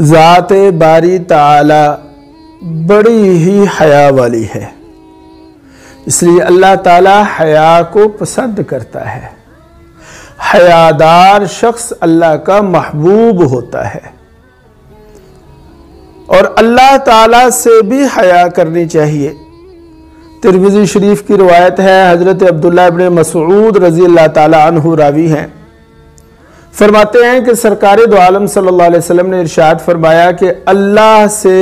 ذات باری تعالی بڑی ہی حیا والی ہے، اس لیے اللہ تعالی حیا کو پسند کرتا ہے۔ حیادار شخص اللہ کا محبوب ہوتا ہے، اور اللہ تعالی سے بھی حیا کرنی چاہیے۔ ترمذی شریف کی روایت ہے، حضرت عبداللہ ابن مسعود رضی اللہ تعالی عنہ راوی ہیں، فرماتے ہیں کہ سرکار دو عالم صلی اللہ علیہ وسلم نے ارشاد فرمایا کہ اللہ سے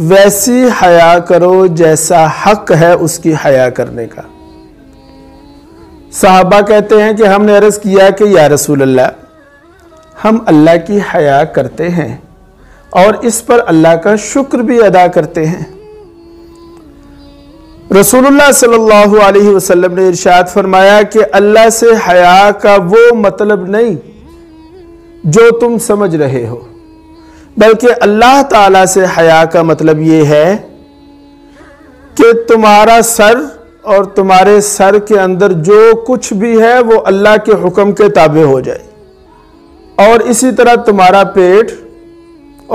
ویسی حیا کرو جیسا حق ہے اس کی حیا کرنے کا۔ صحابہ کہتے ہیں کہ ہم نے عرض کیا کہ یا رسول اللہ، ہم اللہ کی حیا کرتے ہیں اور اس پر اللہ کا شکر بھی ادا کرتے ہیں۔ رسول اللہ صلی اللہ علیہ وسلم نے ارشاد فرمایا کہ اللہ سے حیا کا وہ مطلب نہیں جو تم سمجھ رہے ہو، بلکہ اللہ تعالیٰ سے حیا کا مطلب یہ ہے کہ تمہارا سر اور تمہارے سر کے اندر جو کچھ بھی ہے وہ اللہ کے حکم کے تابع ہو جائے، اور اسی طرح تمہارا پیٹ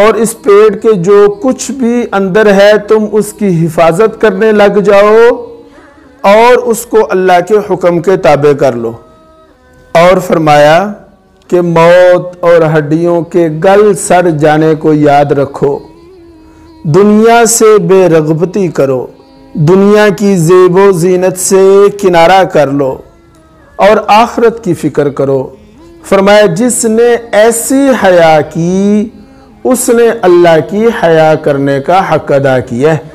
اور اس پیٹ کے جو کچھ بھی اندر ہے تم اس کی حفاظت کرنے لگ جاؤ اور اس کو اللہ کے حکم کے تابع کر لو۔ اور فرمایا کہ موت اور ہڈیوں کے گل سڑ جانے کو یاد رکھو، دنیا سے بے رغبتی کرو، دنیا کی زیب و زینت سے کنارہ کر لو اور آخرت کی فکر کرو۔ فرمایا جس نے ایسی حیا کی اس نے اللہ کی حیا کرنے کا حق ادا کیا ہے۔